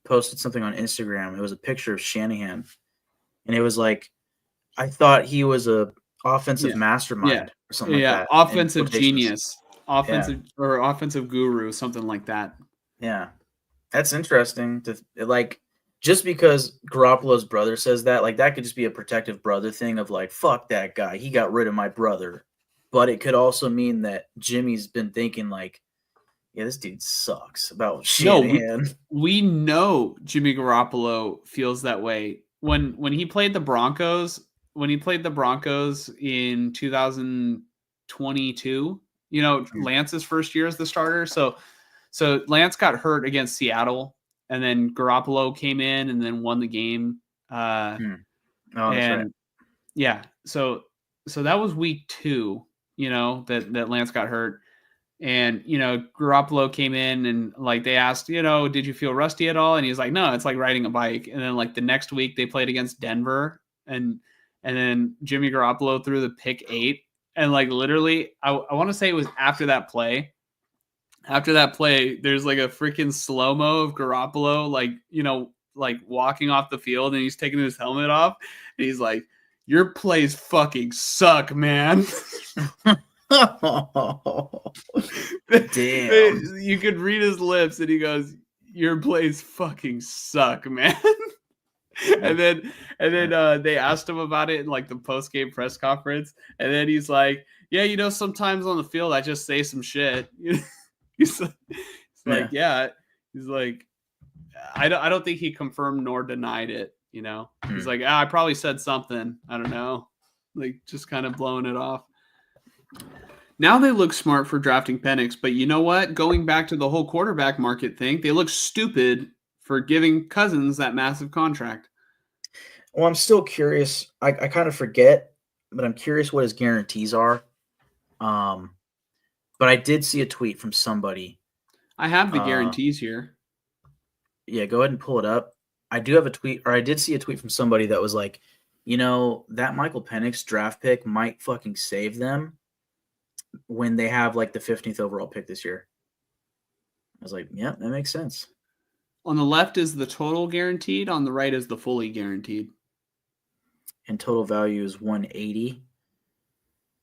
posted something on Instagram. It was a picture of Shanahan, and it was like, I thought he was a offensive mastermind or something like that. Offensive genius, offensive guru, something like that. Yeah, that's interesting. Just because Garoppolo's brother says that, like, that could just be a protective brother thing of like, fuck that guy, he got rid of my brother. But it could also mean that Jimmy's been thinking like, yeah, this dude sucks about Shanahan. No, we know Jimmy Garoppolo feels that way. When he played the Broncos, in 2022, you know, Lance's first year as the starter. So Lance got hurt against Seattle, and then Garoppolo came in and then won the game. That's right. Yeah, so that was week 2, you know, that Lance got hurt. And, you know, Garoppolo came in and like they asked, you know, did you feel rusty at all? And he's like, no, it's like riding a bike. And then like the next week they played against Denver, and then Jimmy Garoppolo threw the pick 8. And like literally, I want to say it was after that play. After that play, there's like a freaking slow-mo of Garoppolo, like, you know, like walking off the field, and he's taking his helmet off. And he's like, your plays fucking suck, man. Damn. You could read his lips, and he goes, your plays fucking suck, man. and then they asked him about it in like the post-game press conference, and then he's like, yeah, you know, sometimes on the field I just say some shit. He's like, yeah. He's like, I don't think he confirmed nor denied it, you know. He's like, I probably said something, I don't know, like just kind of blowing it off. Now they look smart for drafting Penix, but you know what? Going back to the whole quarterback market thing, they look stupid for giving Cousins that massive contract. Well, I'm still curious. I kind of forget, but I'm curious what his guarantees are. But I did see a tweet from somebody. I have the guarantees here. Yeah, go ahead and pull it up. I do have a tweet, or I did see a tweet from somebody that was like, you know, that Michael Penix draft pick might fucking save them when they have like the 15th overall pick this year. I was like, yeah, that makes sense. On the left is the total guaranteed. On the right is the fully guaranteed. And total value is 180.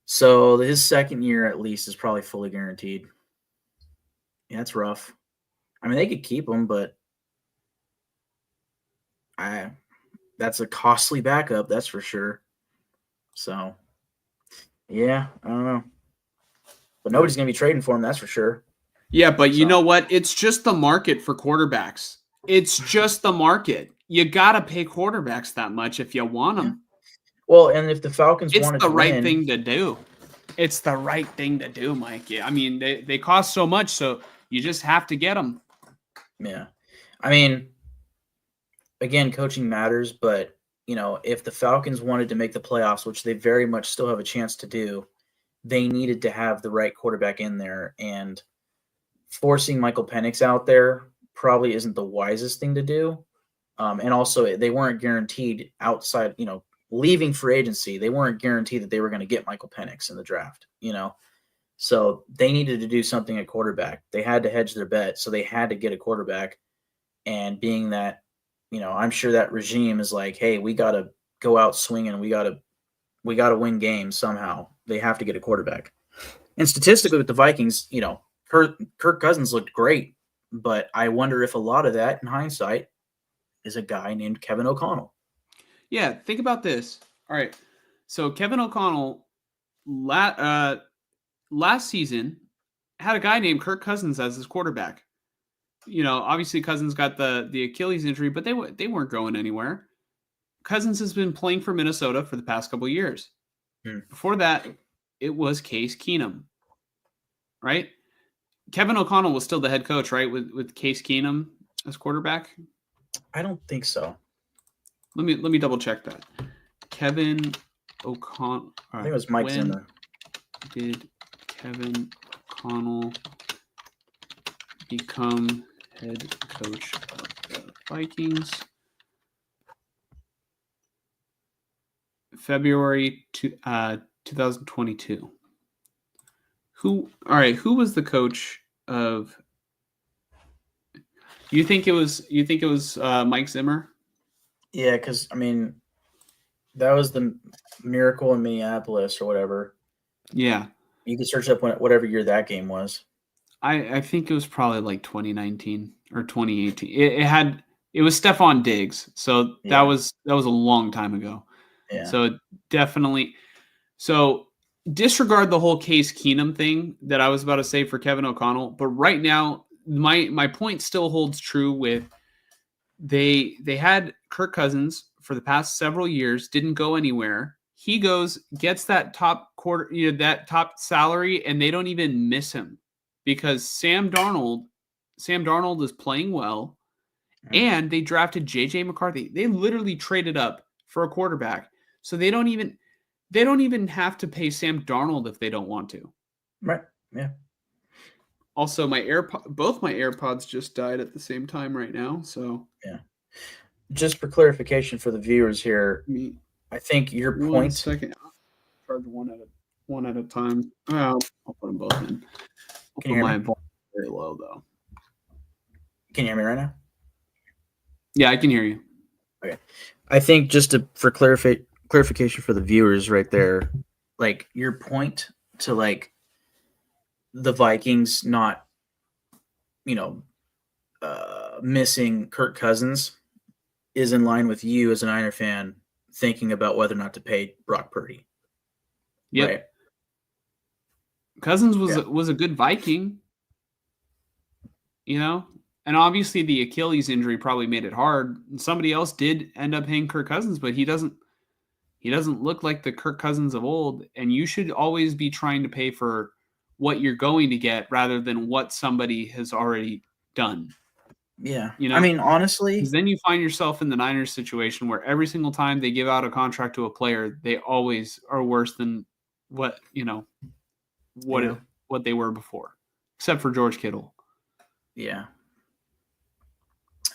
So his second year at least is probably fully guaranteed. Yeah, that's rough. I mean, they could keep him, but that's a costly backup, that's for sure. So, yeah, I don't know. But nobody's going to be trading for him, that's for sure. Yeah, but you know what? It's just the market for quarterbacks. It's just the market. You got to pay quarterbacks that much if you want them. Yeah. Well, and if the Falcons wanted to win, it's the right thing to do. It's the right thing to do, Mike. I mean, they cost so much, so you just have to get them. Yeah. I mean, again, coaching matters, but, you know, if the Falcons wanted to make the playoffs, which they very much still have a chance to do, they needed to have the right quarterback in there, and forcing Michael Penix out there probably isn't the wisest thing to do. And also, they weren't guaranteed outside, you know, leaving free agency, they weren't guaranteed that they were going to get Michael Penix in the draft, you know? So they needed to do something at quarterback. They had to hedge their bet, so they had to get a quarterback. And being that, you know, I'm sure that regime is like, hey, we got to go out swinging. We got to win games somehow. They have to get a quarterback. And statistically with the Vikings, you know, Kirk Cousins looked great, but I wonder if a lot of that in hindsight is a guy named Kevin O'Connell. Yeah, think about this. All right. So Kevin O'Connell last season had a guy named Kirk Cousins as his quarterback. obviously Cousins got the Achilles injury, but they weren't going anywhere. Cousins has been playing for Minnesota for the past couple of years. Before that, it was Case Keenum, right? Kevin O'Connell was still the head coach, right? With Case Keenum as quarterback. I don't think so. Let me double check that. Kevin O'Connell. I think it was Mike Zimmer. Did Kevin O'Connell become head coach of the Vikings? February 2022. Who was the coach of? You think it was Mike Zimmer? Yeah, because that was the Miracle in Minneapolis or whatever. Yeah, you could search up whatever year that game was. I think it was probably like 2019 or 2018. It was Stephon Diggs, so that was a long time ago. Yeah. So definitely. So disregard the whole Case Keenum thing that I was about to say for Kevin O'Connell. But right now, my point still holds true with they had Kirk Cousins for the past several years, didn't go anywhere. He gets that top that top salary, and they don't even miss him because Sam Darnold is playing well, and they drafted JJ McCarthy. They literally traded up for a quarterback, so they don't even have to pay Sam Darnold if they don't want to. Right. Yeah. Also, both my AirPods just died at the same time right now. So yeah. Just for clarification for the viewers here, I think your point. 1 second. I'll charge one at a time. I'll put them both in. I'll put my volume very low though. Can you hear me right now? Yeah, I can hear you. Okay. I think just for clarification for the viewers right there, like your point to like the Vikings not, missing Kirk Cousins is in line with you as a Niner fan thinking about whether or not to pay Brock Purdy. Yep. Right? Cousins was a good Viking, and obviously the Achilles injury probably made it hard. Somebody else did end up paying Kirk Cousins, but he doesn't look like the Kirk Cousins of old, and you should always be trying to pay for what you're going to get rather than what somebody has already done. Yeah. Honestly, because then you find yourself in the Niners situation where every single time they give out a contract to a player, they always are worse than what they were before, except for George Kittle. Yeah.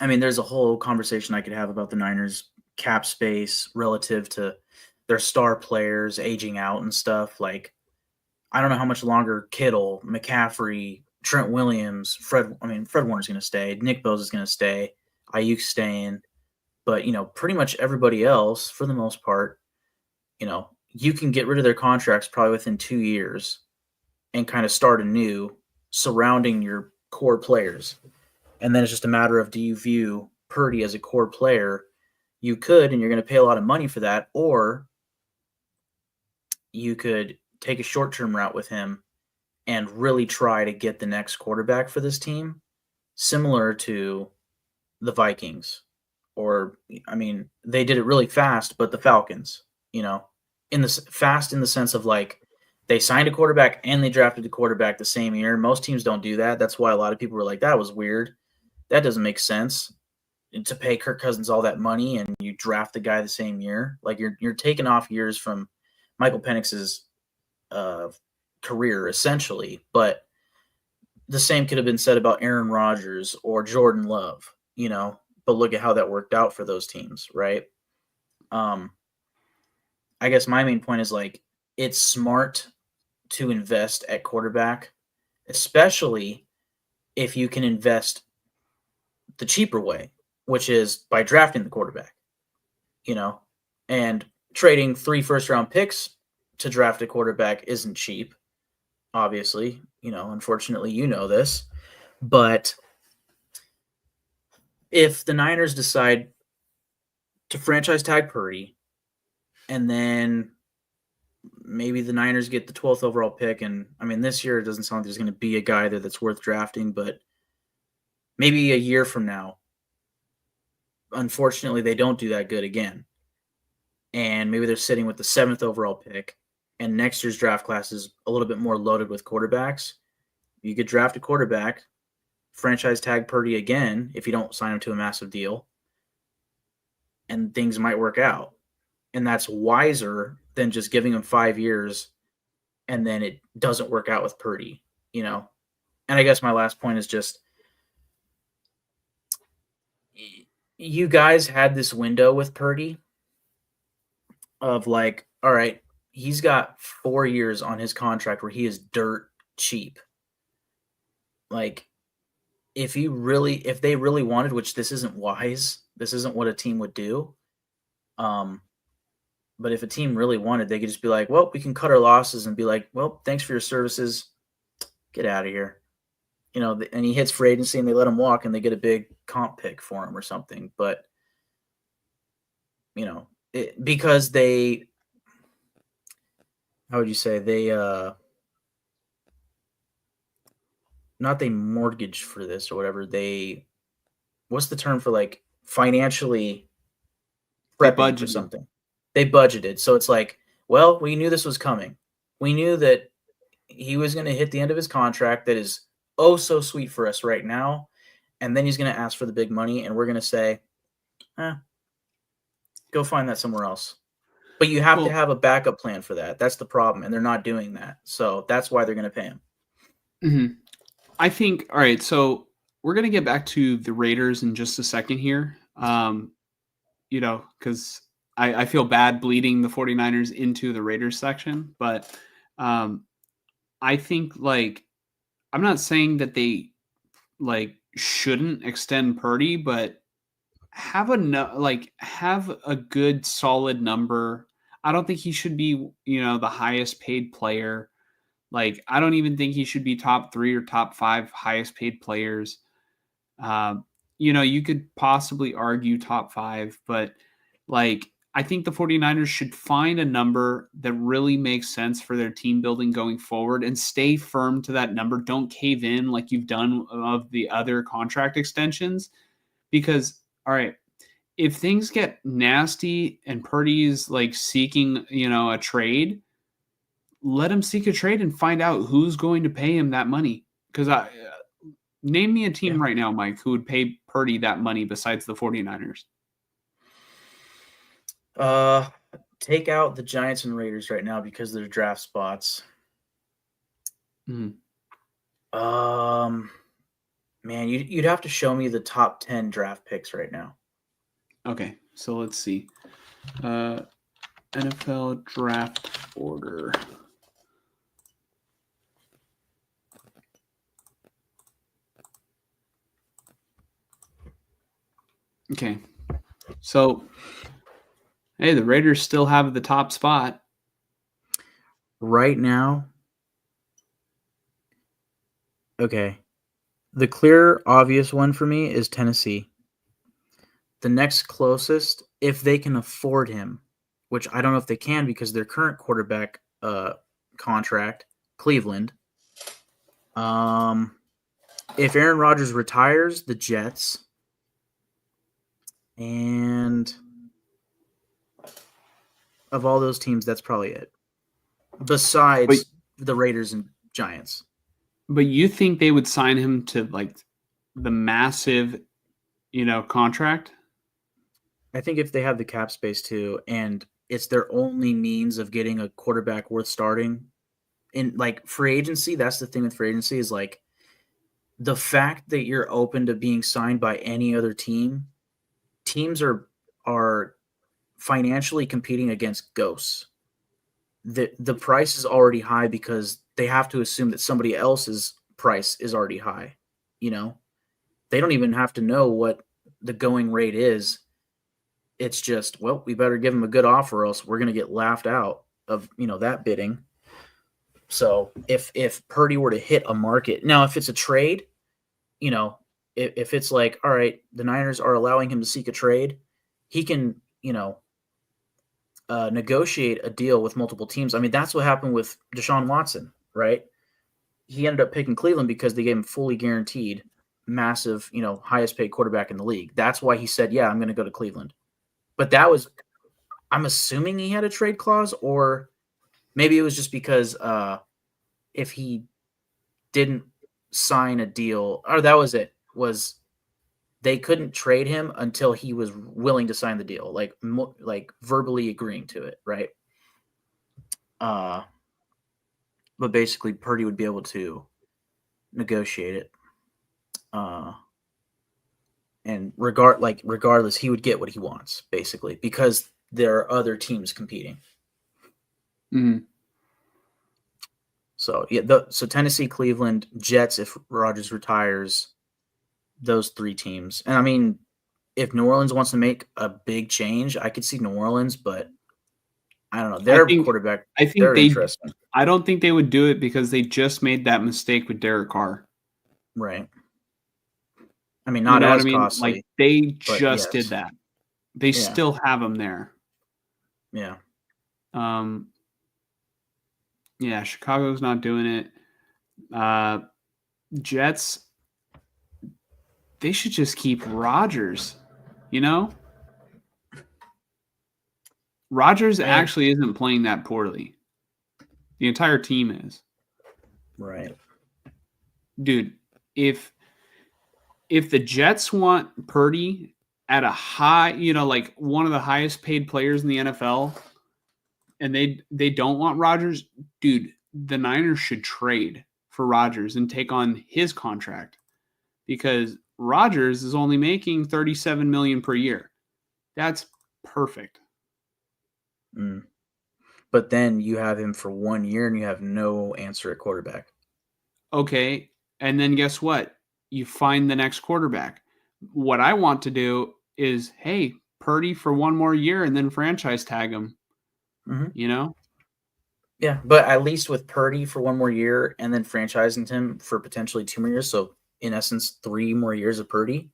There's a whole conversation I could have about the Niners cap space relative to their star players aging out and stuff. Like, I don't know how much longer Kittle, McCaffrey, Trent Williams, Fred Warner's going to stay. Nick Bosa is going to stay. Ayuk's staying. But, pretty much everybody else, for the most part, you can get rid of their contracts probably within 2 years and kind of start anew surrounding your core players. And then it's just a matter of, do you view Purdy as a core player? You could, and you're going to pay a lot of money for that, or you could take a short-term route with him and really try to get the next quarterback for this team, similar to the Vikings. Or, they did it really fast, but the Falcons, in the sense of like they signed a quarterback and they drafted a quarterback the same year. Most teams don't do that. That's why a lot of people were like, that was weird. That doesn't make sense to pay Kirk Cousins all that money and you draft the guy the same year. Like you're taking off years from Michael Penix's career, essentially. But the same could have been said about Aaron Rodgers or Jordan Love, but look at how that worked out for those teams, right? I guess my main point is like, it's smart to invest at quarterback, especially if you can invest the cheaper way, which is by drafting the quarterback, and trading 3 first-round picks to draft a quarterback isn't cheap, obviously, unfortunately, this, but if the Niners decide to franchise tag Purdy and then maybe the Niners get the 12th overall pick, and this year it doesn't sound like there's going to be a guy there that's worth drafting, but maybe a year from now, unfortunately, they don't do that good again. And maybe they're sitting with the 7th overall pick, and next year's draft class is a little bit more loaded with quarterbacks. You could draft a quarterback, franchise tag Purdy again if you don't sign him to a massive deal, and things might work out. And that's wiser than just giving him 5 years and then it doesn't work out with Purdy, you know? And I guess my last point is just you guys had this window with Purdy of like, all right, he's got 4 years on his contract where he is dirt cheap. Like, if they really wanted, which this isn't wise, this isn't what a team would do. But if a team really wanted, they could just be like, well, we can cut our losses and be like, well, thanks for your services. Get out of here. You know, and he hits free agency and they let him walk and they get a big comp pick for him or something. But, you know, because they, how would you say, not they mortgaged for this or whatever. What's the term for like financially prepping for something? They budgeted. So it's like, well, we knew this was coming. We knew that he was going to hit the end of his contract that is oh so sweet for us right now. And then he's going to ask for the big money. And we're going to say, go find that somewhere else. But you have to have a backup plan for that. That's the problem. And they're not doing that. So that's why they're going to pay him. Mm-hmm. I think, all right, so we're going to get back to the Raiders in just a second here. You know, because I feel bad bleeding the 49ers into the Raiders section. But I think, like, I'm not saying that they, like, shouldn't extend Purdy, but have a good solid number. I don't think he should be, you know, the highest paid player. Like, I don't even think he should be top 3 or top 5 highest paid players. You know, you could possibly argue top 5, but like, I think the 49ers should find a number that really makes sense for their team building going forward and stay firm to that number. Don't cave in like you've done of the other contract extensions, because, all right, if things get nasty and Purdy's like seeking, you know, a trade, let him seek a trade and find out who's going to pay him that money. Because name me a team right now, Mike, who would pay Purdy that money besides the 49ers. Take out the Giants and Raiders right now because of their draft spots. Mm-hmm. Man, you'd have to show me the top 10 draft picks right now. Okay, so let's see. NFL draft order. Okay, so hey, the Raiders still have the top spot right now. Okay, the clear, obvious one for me is Tennessee. The next closest, if they can afford him, which I don't know if they can because their current quarterback contract, Cleveland. If Aaron Rodgers retires, the Jets. And of all those teams, that's probably it. Besides the Raiders and Giants. But you think they would sign him to like the massive, you know, contract? I think if they have the cap space too, and it's their only means of getting a quarterback worth starting in like free agency, that's the thing with free agency is like the fact that you're open to being signed by any other team. Teams are financially competing against ghosts. The price is already high because they have to assume that somebody else's price is already high. You know, they don't even have to know what the going rate is. It's just, well, we better give them a good offer, or else we're going to get laughed out of, you know, that bidding. So if Purdy were to hit a market, now if it's a trade, you know, if it's like, all right, the Niners are allowing him to seek a trade, he can, you know, negotiate a deal with multiple teams. I mean, that's what happened with Deshaun Watson, right? He ended up picking Cleveland because they gave him fully guaranteed massive, highest paid quarterback in the league. That's why he said, yeah, I'm going to go to Cleveland. But that was, I'm assuming he had a trade clause, or maybe it was just because if he didn't sign a deal, or that was it, was they couldn't trade him until he was willing to sign the deal, like verbally agreeing to it, right? But basically Purdy would be able to negotiate it. And regardless, he would get what he wants, basically, because there are other teams competing. Mm-hmm. So yeah, so Tennessee, Cleveland, Jets if Rodgers retires, those three teams. And I mean, if New Orleans wants to make a big change, I could see New Orleans, but I don't know. Their quarterback, they're interesting. I don't think they would do it because they just made that mistake with Derek Carr. Right. I mean, not as costly. Like they just did that. They still have him there. Yeah. Yeah, Chicago's not doing it. Jets, they should just keep Rodgers, Rodgers actually isn't playing that poorly. The entire team is. Right. Dude, if the Jets want Purdy at a high, like one of the highest paid players in the NFL, and they don't want Rodgers, dude, the Niners should trade for Rodgers and take on his contract, because Rodgers is only making $37 million per year. That's perfect. But then you have him for 1 year and you have no answer at quarterback. Okay, and then guess what? You find the next quarterback. What I want to do is, hey, Purdy for 1 more year and then franchise tag him. Mm-hmm. Yeah, but at least with Purdy for 1 more year and then franchising him for potentially 2 more years, so in essence 3 more years of Purdy.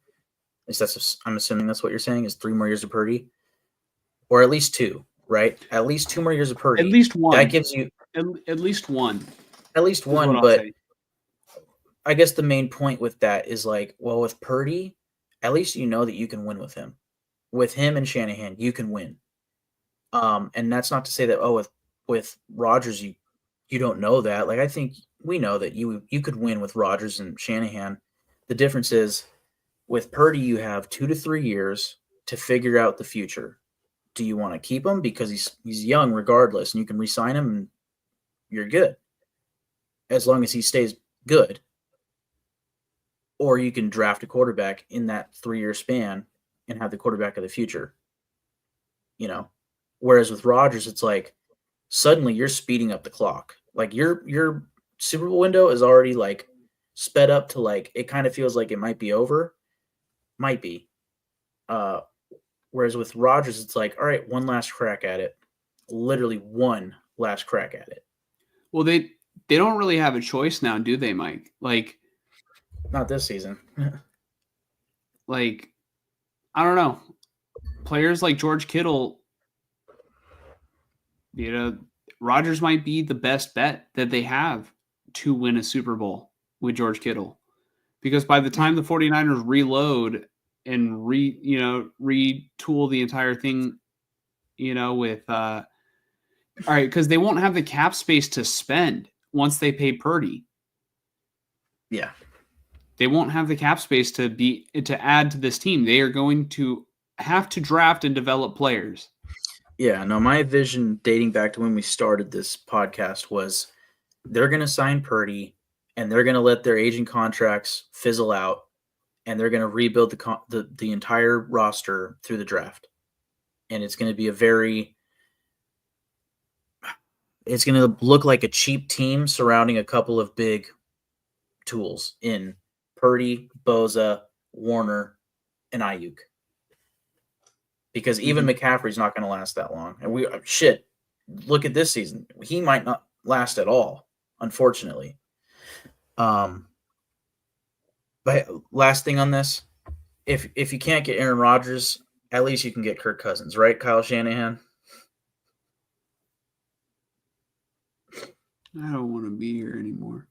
I'm assuming that's what you're saying, is 3 more years of Purdy, or at least 2, right? At least 2 more years of Purdy. At least 1. That gives you at least 1. At least 1, but I guess the main point with that is with Purdy, at least you know that you can win with him. With him and Shanahan, you can win. And that's not to say that with Rodgers you don't know that. I think we know that you could win with Rodgers and Shanahan. The difference is with Purdy you have 2 to 3 years to figure out the future. Do you want to keep him because he's young regardless, and you can re-sign him and you're good as long as he stays good? Or you can draft a quarterback in that 3-year span and have the quarterback of the future. Whereas with Rodgers, it's like suddenly you're speeding up the clock. Your Super Bowl window is already sped up to it kind of feels like it might be over. Might be. Whereas with Rodgers, it's all right, one last crack at it. Literally one last crack at it. Well, they don't really have a choice now, do they, Mike? Not this season. I don't know. Players like George Kittle, Rodgers might be the best bet that they have to win a Super Bowl with George Kittle. Because by the time the 49ers reload and retool the entire thing, with all right, because they won't have the cap space to spend once they pay Purdy. Yeah. They won't have the cap space to add to this team. They are going to have to draft and develop players. Yeah, no, my vision dating back to when we started this podcast was they're going to sign Purdy and they're going to let their aging contracts fizzle out, and they're going to rebuild the entire roster through the draft. And it's going to be it's going to look like a cheap team surrounding a couple of big tools in Purdy, Boza, Warner, and Ayuk. Because even McCaffrey's not going to last that long. And look at this season. He might not last at all, unfortunately. But last thing on this, if you can't get Aaron Rodgers, at least you can get Kirk Cousins, right, Kyle Shanahan? I don't want to be here anymore.